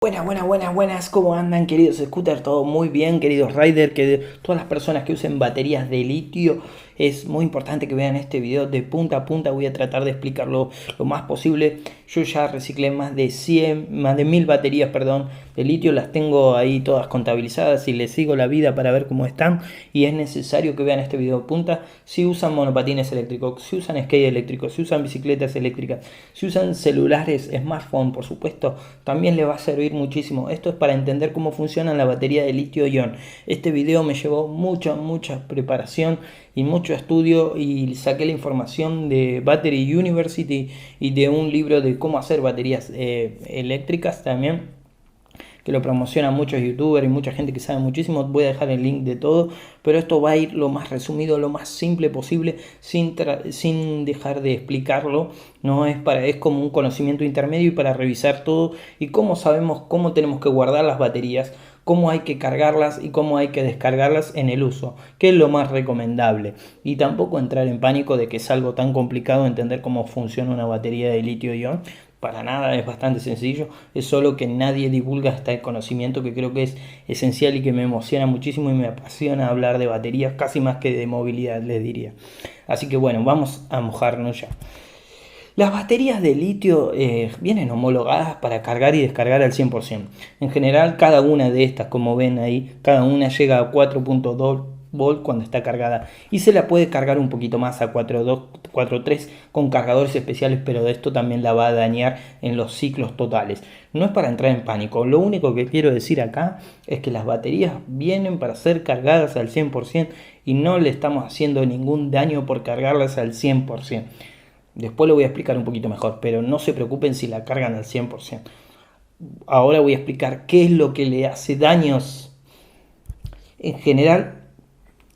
Buenas, ¿cómo andan, queridos scooters? Todo muy bien, queridos riders, que todas las personas que usen baterías de litio. Es muy importante que vean este video de punta a punta. Voy a tratar de explicarlo lo más posible. Yo ya reciclé más de 1000 baterías, perdón, de litio. Las tengo ahí todas contabilizadas y les sigo la vida para ver cómo están. Y es necesario que vean este video de punta. Si usan monopatines eléctricos, si usan skate eléctricos, si usan bicicletas eléctricas, si usan celulares, smartphone, por supuesto, también les va a servir muchísimo. Esto es para entender cómo funciona la batería de litio-ion. Este video me llevó mucha preparación y mucho estudio, y saqué la información de Battery University y de un libro de cómo hacer baterías eléctricas también, que lo promocionan muchos youtubers y mucha gente que sabe muchísimo. Voy a dejar el link de todo, pero esto va a ir lo más resumido, lo más simple posible, sin dejar de explicarlo. No es es como un conocimiento intermedio y para revisar todo y cómo sabemos cómo tenemos que guardar las baterías, cómo hay que cargarlas y cómo hay que descargarlas en el uso, que es lo más recomendable. Y tampoco entrar en pánico de que es algo tan complicado entender cómo funciona una batería de litio-ion. Para nada, es bastante sencillo, es solo que nadie divulga este conocimiento, que creo que es esencial y que me emociona muchísimo y me apasiona hablar de baterías, casi más que de movilidad, les diría. Así que bueno, vamos a mojarnos ya. Las baterías de litio vienen homologadas para cargar y descargar al 100%. En general, cada una de estas, como ven ahí, cada una llega a 4.2 volt cuando está cargada, y se la puede cargar un poquito más a 4.2, 4.3 con cargadores especiales, pero de esto también la va a dañar en los ciclos totales. No es para entrar en pánico, lo único que quiero decir acá es que las baterías vienen para ser cargadas al 100% y no le estamos haciendo ningún daño por cargarlas al 100%. Después lo voy a explicar un poquito mejor, pero no se preocupen si la cargan al 100%. Ahora voy a explicar qué es lo que le hace daños. En general,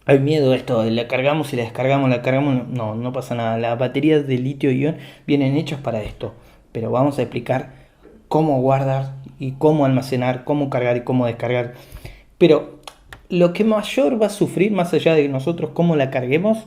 hay miedo a esto, la cargamos y la cargamos. No pasa nada. Las baterías de litio-ion vienen hechas para esto. Pero vamos a explicar cómo guardar y cómo almacenar, cómo cargar y cómo descargar. Pero lo que mayor va a sufrir, más allá de nosotros cómo la carguemos,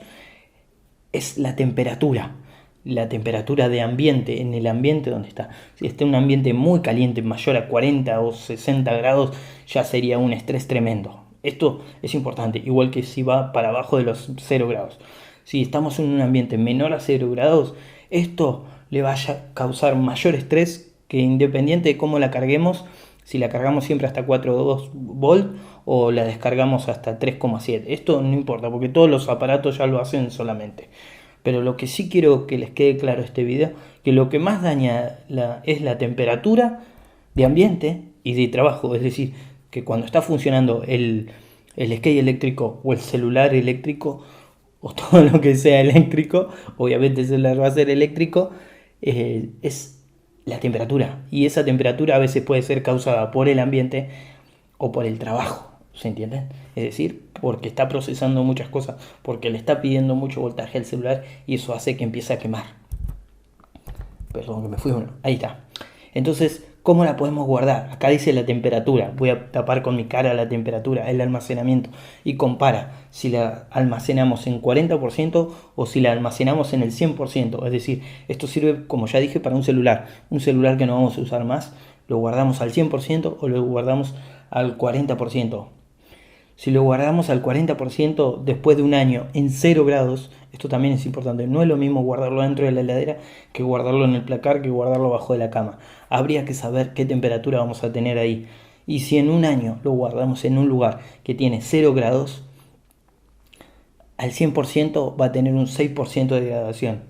es la temperatura. La temperatura de ambiente, en el ambiente donde está. Si está en un ambiente muy caliente, mayor a 40 o 60 grados, ya sería un estrés tremendo. Esto es importante, igual que si va para abajo de los 0 grados. Si estamos en un ambiente menor a 0 grados, esto le va a causar mayor estrés, que independiente de cómo la carguemos, si la cargamos siempre hasta 4.2 volt o la descargamos hasta 3.7. Esto no importa, porque todos los aparatos ya lo hacen solamente. Pero lo que sí quiero que les quede claro este video, que lo que más daña es la temperatura de ambiente y de trabajo. Es decir, que cuando está funcionando el skate eléctrico o el celular eléctrico o todo lo que sea eléctrico, obviamente el celular va a ser eléctrico, es la temperatura. Y esa temperatura a veces puede ser causada por el ambiente o por el trabajo. ¿Se entiende? Es decir, porque está procesando muchas cosas, porque le está pidiendo mucho voltaje al celular y eso hace que empiece a quemar. Perdón, que me fui uno. Ahí está. Entonces, ¿cómo la podemos guardar? Acá dice la temperatura. Voy a tapar con mi cara la temperatura, el almacenamiento. Y compara si la almacenamos en 40% o si la almacenamos en el 100%. Es decir, esto sirve, como ya dije, para un celular. Un celular que no vamos a usar más, lo guardamos al 100% o lo guardamos al 40%. Si lo guardamos al 40% después de un año en 0 grados, esto también es importante, no es lo mismo guardarlo dentro de la heladera que guardarlo en el placar, que guardarlo bajo de la cama. Habría que saber qué temperatura vamos a tener ahí. Y si en un año lo guardamos en un lugar que tiene 0 grados, al 100% va a tener un 6% de degradación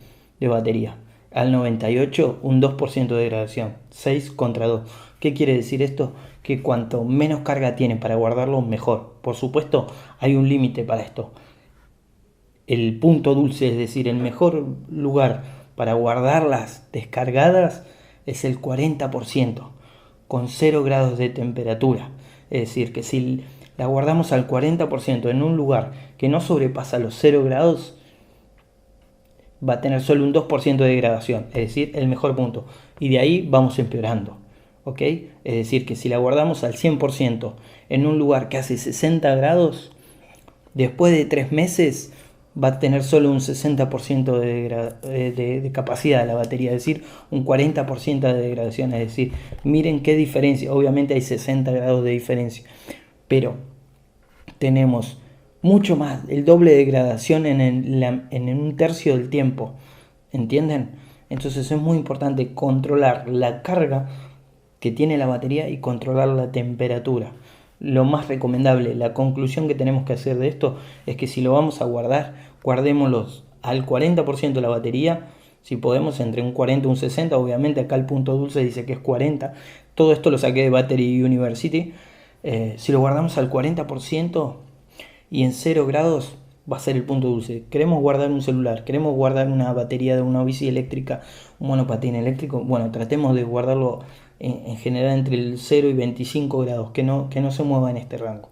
de batería. Al 98% un 2% de degradación. 6 contra 2. ¿Qué quiere decir esto? Que cuanto menos carga tiene para guardarlo, mejor. Por supuesto, hay un límite para esto. El punto dulce, es decir, el mejor lugar para guardarlas descargadas es el 40%, con 0 grados de temperatura. Es decir, que si la guardamos al 40% en un lugar que no sobrepasa los 0 grados, va a tener solo un 2% de degradación, es decir, el mejor punto. Y de ahí vamos empeorando. ¿Ok? Es decir, que si la guardamos al 100% en un lugar que hace 60 grados, después de 3 meses va a tener solo un 60% de capacidad de la batería, es decir, un 40% de degradación. Es decir, miren qué diferencia. Obviamente hay 60 grados de diferencia, pero tenemos mucho más, el doble de degradación en un tercio del tiempo. ¿Entienden? Entonces es muy importante controlar la carga que tiene la batería y controlar la temperatura. Lo más recomendable, la conclusión que tenemos que hacer de esto es que si lo vamos a guardar, guardémoslos al 40% de la batería, si podemos entre un 40 y un 60, obviamente acá el punto dulce dice que es 40, todo esto lo saqué de Battery University. Si lo guardamos al 40% y en 0 grados va a ser el punto dulce. Queremos guardar un celular, queremos guardar una batería de una bici eléctrica, un monopatín eléctrico, bueno, tratemos de guardarlo en general entre el 0 y 25 grados, que no se mueva en este rango,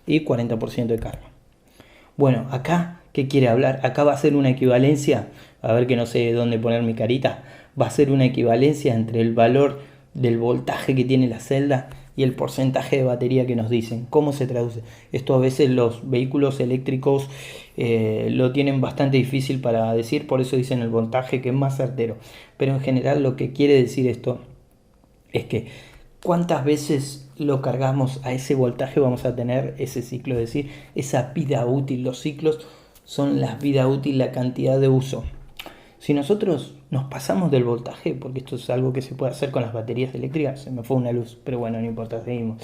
y 40% de carga. Bueno, acá, ¿qué quiere hablar? Acá va a ser una equivalencia, a ver que no sé dónde poner mi carita, va a ser una equivalencia entre el valor del voltaje que tiene la celda y el porcentaje de batería que nos dicen. ¿Cómo se traduce? Esto a veces los vehículos eléctricos lo tienen bastante difícil para decir, por eso dicen el voltaje, que es más certero. Pero en general lo que quiere decir esto es que cuántas veces lo cargamos a ese voltaje vamos a tener ese ciclo, es decir, esa vida útil. Los ciclos son la vida útil, la cantidad de uso. Si nosotros nos pasamos del voltaje, porque esto es algo que se puede hacer con las baterías eléctricas, se me fue una luz, pero bueno, no importa, seguimos.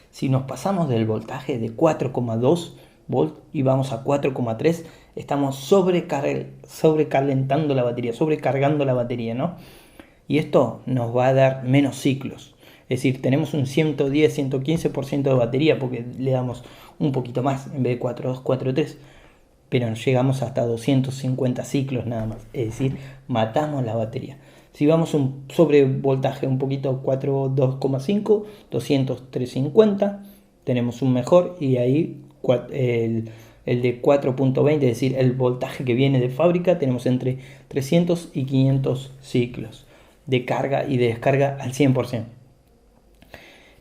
Si nos pasamos del voltaje de 4,2 volt y vamos a 4,3, estamos sobrecalentando la batería, sobrecargando la batería, ¿no? Y esto nos va a dar menos ciclos. Es decir, tenemos un 110, 115% de batería porque le damos un poquito más en vez de 4,2, 4,3. Pero llegamos hasta 250 ciclos nada más. Es decir, matamos la batería. Si vamos un sobrevoltaje un poquito 4,2,5, 200, 350, tenemos un mejor y ahí el de 4,20, es decir, el voltaje que viene de fábrica, tenemos entre 300 y 500 ciclos de carga y de descarga al 100%.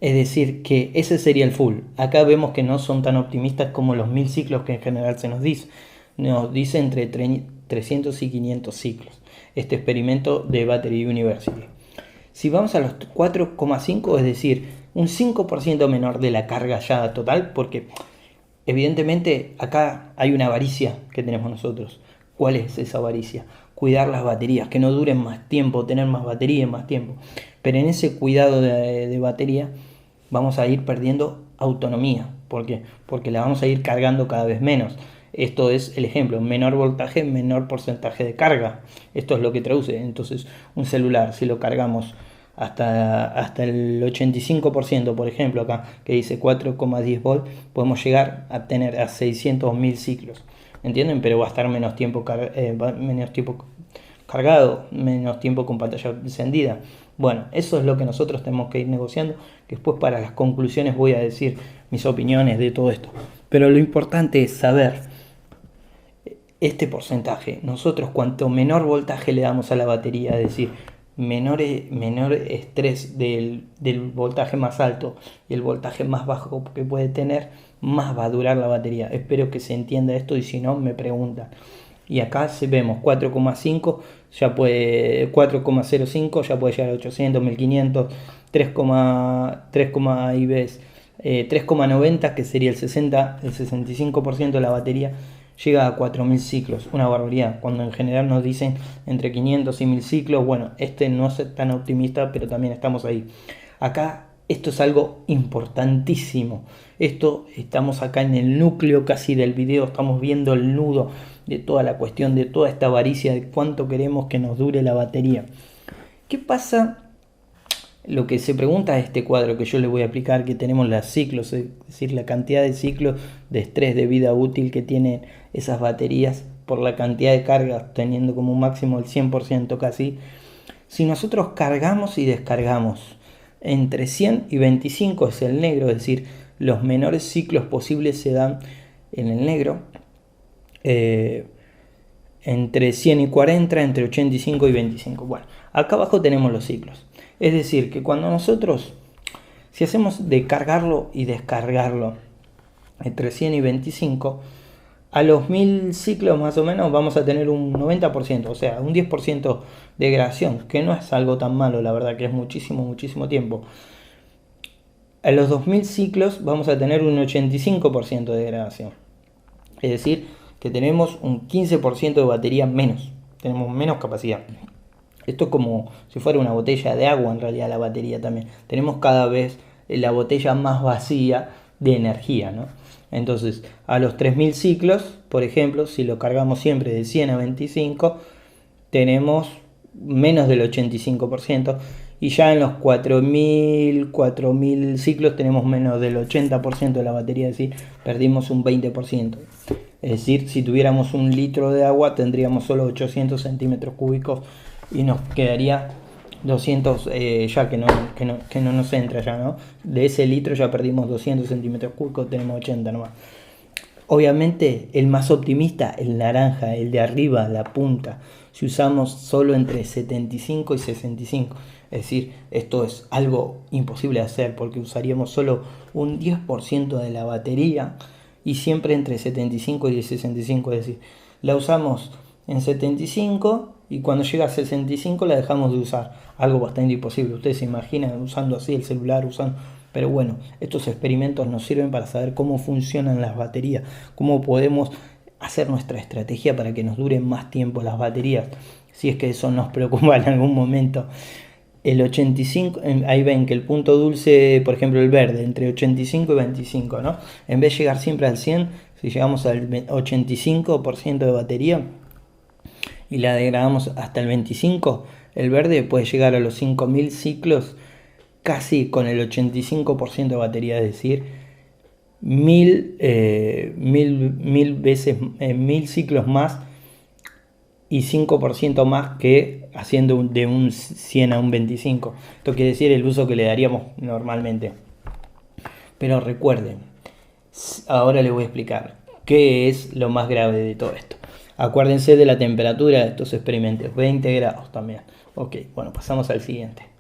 Es decir, que ese sería el full. Acá vemos que no son tan optimistas como los 1000 ciclos que en general se nos dice. Nos dice entre 300 y 500 ciclos. Este experimento de Battery University. Si vamos a los 4,5, es decir, un 5% menor de la carga ya total, porque evidentemente acá hay una avaricia que tenemos nosotros. ¿Cuál es esa avaricia? Cuidar las baterías, que no duren más tiempo, tener más batería en más tiempo. Pero en ese cuidado de batería vamos a ir perdiendo autonomía. ¿Por qué? Porque la vamos a ir cargando cada vez menos. Esto es el ejemplo, menor voltaje, menor porcentaje de carga. Esto es lo que traduce. Entonces, un celular, si lo cargamos hasta el 85%, por ejemplo, acá, que dice 4,10 volt, podemos llegar a tener a 600.000 ciclos. ¿Entienden? Pero va a estar menos tiempo cargado, menos tiempo con pantalla encendida. Bueno, eso es lo que nosotros tenemos que ir negociando, que después para las conclusiones voy a decir mis opiniones de todo esto. Pero lo importante es saber este porcentaje. Nosotros cuanto menor voltaje le damos a la batería, es decir, menor estrés del voltaje más alto y el voltaje más bajo que puede tener, más va a durar la batería. Espero que se entienda esto y si no me preguntan. Y acá vemos 4,5, ya puede 4,05, ya puede llegar a 800, 1500, 3,90, que sería el 65% de la batería, llega a 4000 ciclos, una barbaridad, cuando en general nos dicen entre 500 y 1000 ciclos. Bueno, no es tan optimista, pero también estamos ahí. Acá esto es algo importantísimo. Estamos acá en el núcleo casi del video, estamos viendo el nudo de toda la cuestión, de toda esta avaricia de cuánto queremos que nos dure la batería. ¿Qué pasa? Lo que se pregunta es este cuadro que yo le voy a aplicar, que tenemos los ciclos, es decir, la cantidad de ciclos de estrés de vida útil que tienen esas baterías por la cantidad de carga, teniendo como un máximo el 100% casi. Si nosotros cargamos y descargamos entre 100 y 25 es el negro, es decir, los menores ciclos posibles se dan en el negro. Entre 100 y 40, entre 85 y 25. Bueno, acá abajo tenemos los ciclos. Es decir, que cuando nosotros, si hacemos de cargarlo y descargarlo entre 100 y 25, A los 1000 ciclos más o menos vamos a tener un 90%, o sea, un 10% de degradación, que no es algo tan malo, la verdad que es muchísimo, muchísimo tiempo. A los 2000 ciclos vamos a tener un 85% de degradación. Es decir, que tenemos un 15% de batería menos, tenemos menos capacidad. Esto es como si fuera una botella de agua en realidad la batería también. Tenemos cada vez la botella más vacía de energía, ¿no? Entonces, a los 3000 ciclos, por ejemplo, si lo cargamos siempre de 100 a 25, tenemos menos del 85%, y ya en los 4000 ciclos tenemos menos del 80% de la batería, es decir, perdimos un 20%. Es decir, si tuviéramos un litro de agua tendríamos solo 800 centímetros cúbicos y nos quedaría 200, ya que no nos entra ya, ¿no? De ese litro ya perdimos 200 centímetros cúbicos, tenemos 80 nomás. Obviamente el más optimista, el naranja, el de arriba, la punta, si usamos solo entre 75 y 65. Es decir, esto es algo imposible de hacer porque usaríamos solo un 10% de la batería y siempre entre 75 y 65. Es decir, la usamos en 75 y cuando llega a 65 la dejamos de usar. Algo bastante imposible. Ustedes se imaginan usando así el celular, usando... Pero bueno, estos experimentos nos sirven para saber cómo funcionan las baterías, cómo podemos hacer nuestra estrategia para que nos duren más tiempo las baterías, si es que eso nos preocupa en algún momento. El 85, ahí ven que el punto dulce, por ejemplo el verde, entre 85 y 25, ¿no? En vez de llegar siempre al 100, si llegamos al 85% de batería y la degradamos hasta el 25, el verde puede llegar a los 5000 ciclos casi con el 85% de batería, es decir, 1000 veces, 1000 ciclos más y 5% más que haciendo de un 100 a un 25. Esto quiere decir el uso que le daríamos normalmente. Pero recuerden, ahora les voy a explicar qué es lo más grave de todo esto. Acuérdense de la temperatura de estos experimentos, 20 grados también. Ok, bueno, pasamos al siguiente.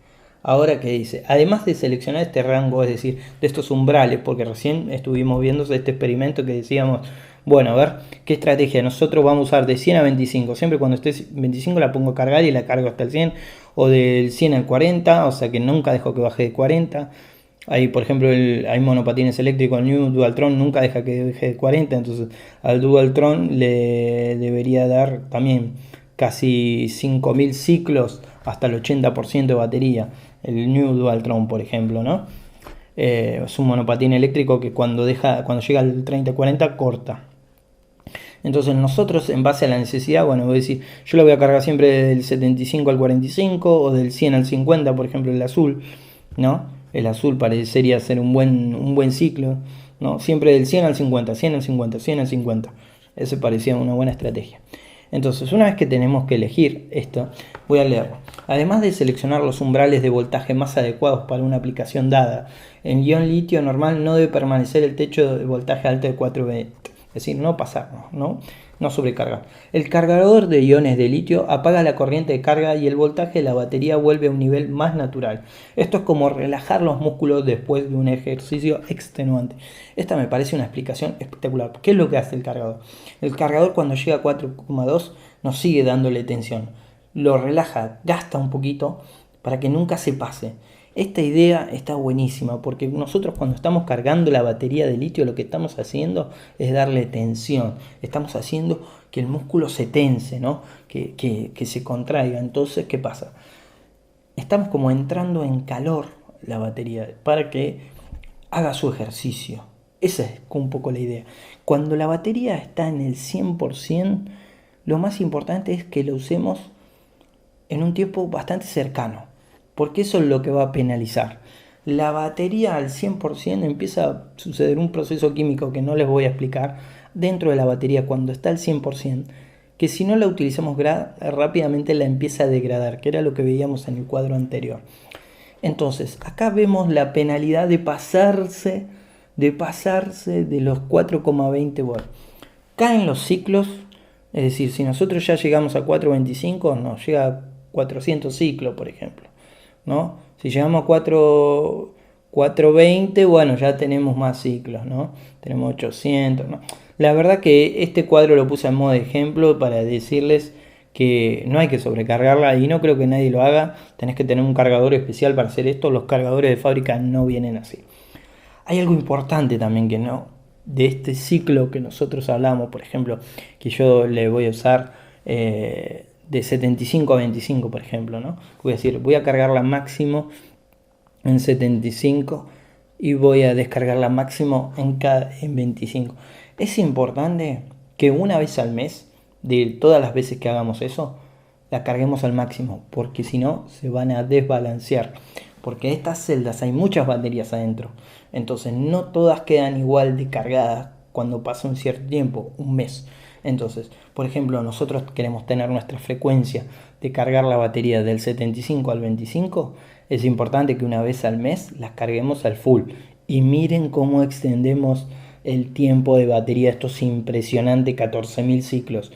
Ahora, ¿qué dice? Además de seleccionar este rango, es decir, de estos umbrales, porque recién estuvimos viendo este experimento que decíamos, bueno, a ver, ¿qué estrategia? Nosotros vamos a usar de 100 a 25, siempre cuando esté 25 la pongo a cargar y la cargo hasta el 100, o del 100 al 40, o sea que nunca dejo que baje de 40. Hay, por ejemplo, hay monopatines eléctricos, el New Dualtron nunca deja que deje de 40, entonces al Dualtron le debería dar también casi 5000 ciclos hasta el 80% de batería, el New Dualtron, por ejemplo, ¿no? Es un monopatín eléctrico que cuando llega al 30-40 corta. Entonces nosotros, en base a la necesidad, bueno, voy a decir, yo lo voy a cargar siempre del 75 al 45 o del 100 al 50, por ejemplo, el azul, ¿no? El azul parecería ser un buen ciclo, ¿no? Siempre del 100 al 50, 100 al 50, 100 al 50. Ese parecía una buena estrategia. Entonces, una vez que tenemos que elegir esto, voy a leerlo. Además de seleccionar los umbrales de voltaje más adecuados para una aplicación dada, en ion litio normal no debe permanecer el techo de voltaje alto de 4V. Es decir, no pasarnos, no sobrecargar. El cargador de iones de litio apaga la corriente de carga y el voltaje de la batería vuelve a un nivel más natural. Esto es como relajar los músculos después de un ejercicio extenuante. Esta me parece una explicación espectacular. ¿Qué es lo que hace el cargador? El cargador cuando llega a 4,2 nos sigue dándole tensión. Lo relaja, gasta un poquito para que nunca se pase. Esta idea está buenísima porque nosotros cuando estamos cargando la batería de litio lo que estamos haciendo es darle tensión. Estamos haciendo que el músculo se tense, ¿no? que se contraiga. Entonces, ¿qué pasa? Estamos como entrando en calor la batería para que haga su ejercicio. Esa es un poco la idea. Cuando la batería está en el 100%, lo más importante es que lo usemos en un tiempo bastante cercano. Porque eso es lo que va a penalizar. La batería al 100% empieza a suceder un proceso químico que no les voy a explicar dentro de la batería cuando está al 100%, que si no la utilizamos rápidamente la empieza a degradar, que era lo que veíamos en el cuadro anterior. Entonces, acá vemos la penalidad de pasarse de los 4,20 volts. Caen los ciclos, es decir, si nosotros ya llegamos a 4,25, no, llega a 400 ciclos, por ejemplo, ¿no? Si llegamos a 420, bueno, ya tenemos más ciclos, ¿no? Tenemos 800, ¿no? La verdad que este cuadro lo puse a modo de ejemplo para decirles que no hay que sobrecargarla y no creo que nadie lo haga. Tenés que tener un cargador especial para hacer esto. Los cargadores de fábrica no vienen así. Hay algo importante también que no, de este ciclo que nosotros hablamos, por ejemplo, que yo le voy a usar de 75 a 25, por ejemplo, ¿no? Voy a decir, voy a cargarla máximo en 75 y voy a descargarla máximo en 25. Es importante que una vez al mes, de todas las veces que hagamos eso, la carguemos al máximo, porque si no se van a desbalancear. Porque estas celdas hay muchas baterías adentro, entonces no todas quedan igual de cargadas cuando pasa un cierto tiempo, un mes. Entonces, por ejemplo, nosotros queremos tener nuestra frecuencia de cargar la batería del 75 al 25, es importante que una vez al mes las carguemos al full. Y miren cómo extendemos el tiempo de batería, esto es impresionante, 14.000 ciclos.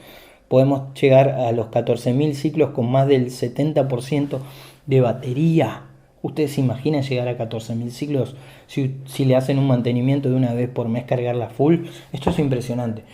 Podemos llegar a los 14.000 ciclos con más del 70% de batería. ¿Ustedes se imaginan llegar a 14.000 ciclos si le hacen un mantenimiento de una vez por mes cargarla full? Esto es impresionante.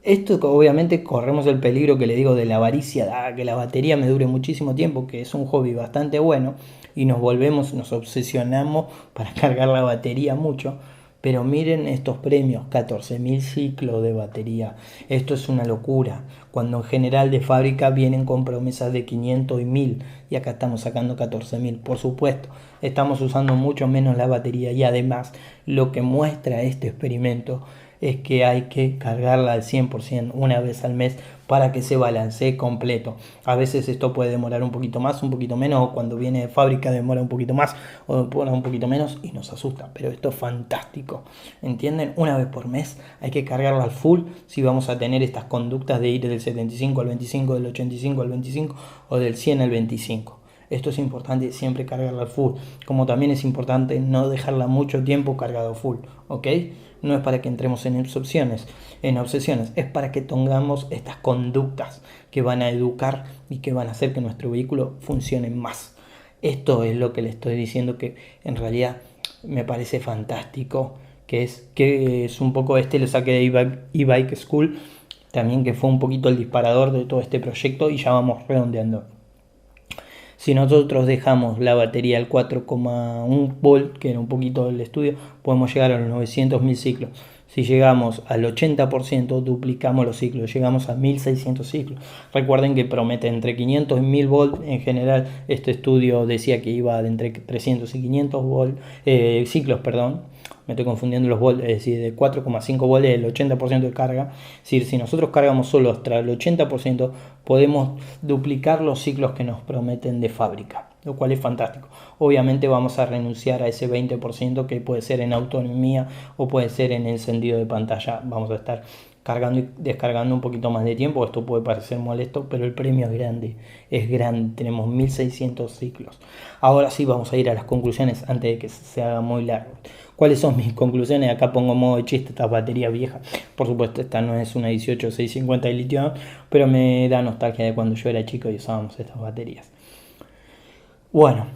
Esto obviamente corremos el peligro que le digo de la avaricia, que la batería me dure muchísimo tiempo, que es un hobby bastante bueno, y nos obsesionamos para cargar la batería mucho. Pero miren estos premios, 14.000 ciclos de batería. Esto es una locura. Cuando en general de fábrica vienen con promesas de 500 y 1000. Y acá estamos sacando 14.000. Por supuesto, estamos usando mucho menos la batería. Y además, lo que muestra este experimento es que hay que cargarla al 100% una vez al mes para que se balancee completo. A veces esto puede demorar un poquito más, un poquito menos, o cuando viene de fábrica demora un poquito más o demora un poquito menos y nos asusta, pero esto es fantástico, ¿entienden? Una vez por mes hay que cargarla al full si vamos a tener estas conductas de ir del 75 al 25, del 85 al 25 o del 100 al 25. Esto es importante siempre cargarla al full, como también es importante no dejarla mucho tiempo cargado full, ¿ok? No es para que entremos en obsesiones, es para que tengamos estas conductas que van a educar y que van a hacer que nuestro vehículo funcione más. Esto es lo que le estoy diciendo que en realidad me parece fantástico, que es un poco lo saqué de e-Bike School, también que fue un poquito el disparador de todo este proyecto y ya vamos redondeando. Si nosotros dejamos la batería al 4,1 volt, que era un poquito del estudio, podemos llegar a los 900.000 ciclos. Si llegamos al 80%, duplicamos los ciclos, llegamos a 1.600 ciclos. Recuerden que promete entre 500 y 1.000 volts. En general, este estudio decía que iba de entre 300 y 500 ciclos, perdón. Me estoy confundiendo los volts, es decir, de 4,5 volts el 80% de carga. Es decir, si nosotros cargamos solo hasta el 80%, podemos duplicar los ciclos que nos prometen de fábrica, lo cual es fantástico. Obviamente vamos a renunciar a ese 20% que puede ser en autonomía o puede ser en encendido de pantalla. Vamos a estar cargando y descargando un poquito más de tiempo. Esto puede parecer molesto, pero el premio es grande, tenemos 1.600 ciclos. Ahora sí vamos a ir a las conclusiones antes de que se haga muy largo. ¿Cuáles son mis conclusiones? Acá pongo modo de chiste, esta batería vieja. Por supuesto, esta no es una 18650 de litio, pero me da nostalgia de cuando yo era chico y usábamos estas baterías. Bueno,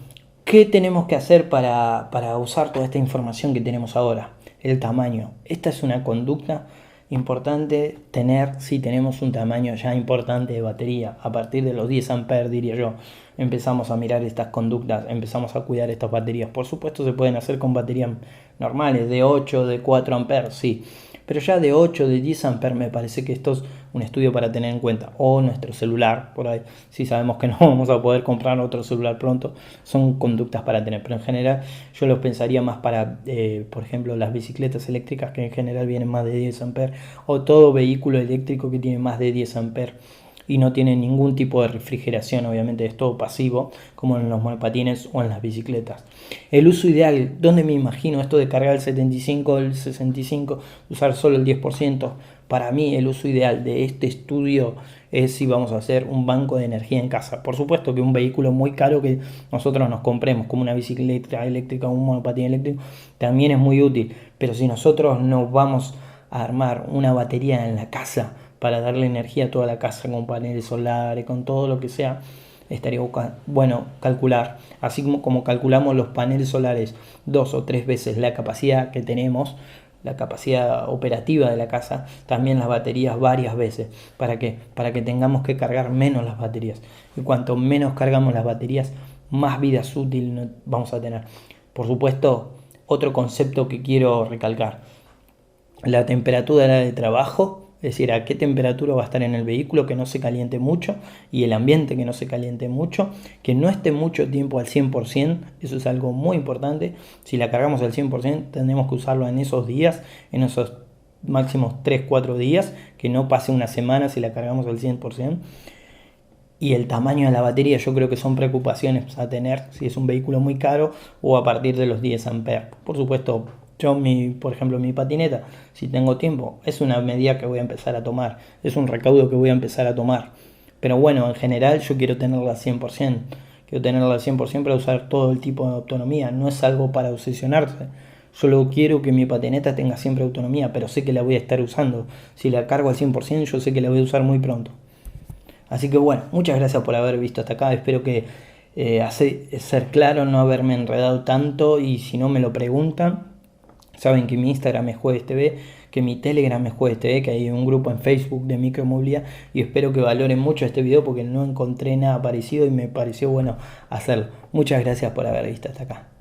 ¿qué tenemos que hacer para usar toda esta información que tenemos ahora? El tamaño. Esta es una conducta importante tener si tenemos un tamaño ya importante de batería. A partir de los 10 amperes, diría yo, empezamos a mirar estas conductas, empezamos a cuidar estas baterías. Por supuesto se pueden hacer con baterías normales, de 8, de 4 amperes, sí. Pero ya de 8, de 10 amperes me parece que esto es un estudio para tener en cuenta. O nuestro celular, por ahí, si sabemos que no vamos a poder comprar otro celular pronto, son conductas para tener. Pero en general yo los pensaría más para, por ejemplo, las bicicletas eléctricas que en general vienen más de 10 amperes. O todo vehículo eléctrico que tiene más de 10 amperes y no tiene ningún tipo de refrigeración, obviamente es todo pasivo, como en los monopatines o en las bicicletas. El uso ideal, ¿dónde me imagino esto de cargar el 75, el 65, usar solo el 10%? Para mí el uso ideal de este estudio es si vamos a hacer un banco de energía en casa. Por supuesto que un vehículo muy caro que nosotros nos compremos, como una bicicleta eléctrica o un monopatín eléctrico, también es muy útil. Pero si nosotros nos vamos a armar una batería en la casa para darle energía a toda la casa con paneles solares, con todo lo que sea, estaría bueno calcular, así como calculamos los paneles solares 2 o 3 veces la capacidad que tenemos, la capacidad operativa de la casa, también las baterías varias veces. ¿Para qué? Para que tengamos que cargar menos las baterías. Y cuanto menos cargamos las baterías, más vida útil vamos a tener. Por supuesto, otro concepto que quiero recalcar: la temperatura de trabajo, es decir, a qué temperatura va a estar en el vehículo, que no se caliente mucho, y el ambiente que no se caliente mucho, que no esté mucho tiempo al 100%, eso es algo muy importante. Si la cargamos al 100%, tendremos que usarlo en esos días, en esos máximos 3-4 días, que no pase una semana si la cargamos al 100%. Y el tamaño de la batería, yo creo que son preocupaciones a tener si es un vehículo muy caro o a partir de los 10 amperes. Por supuesto, yo, por ejemplo, mi patineta, si tengo tiempo, es una medida que voy a empezar a tomar, es un recaudo que voy a empezar a tomar. Pero bueno, en general yo quiero tenerla al 100%, quiero tenerla al 100% para usar todo el tipo de autonomía, no es algo para obsesionarse. Solo quiero que mi patineta tenga siempre autonomía, pero sé que la voy a estar usando. Si la cargo al 100%, yo sé que la voy a usar muy pronto. Así que bueno, muchas gracias por haber visto hasta acá. Espero que hace ser claro, no haberme enredado tanto. Y si no me lo preguntan, saben que mi Instagram es Jueves TV, que mi Telegram es Jueves TV, que hay un grupo en Facebook de micromovilidad. Y espero que valoren mucho este video porque no encontré nada parecido y me pareció bueno hacerlo. Muchas gracias por haber visto hasta acá.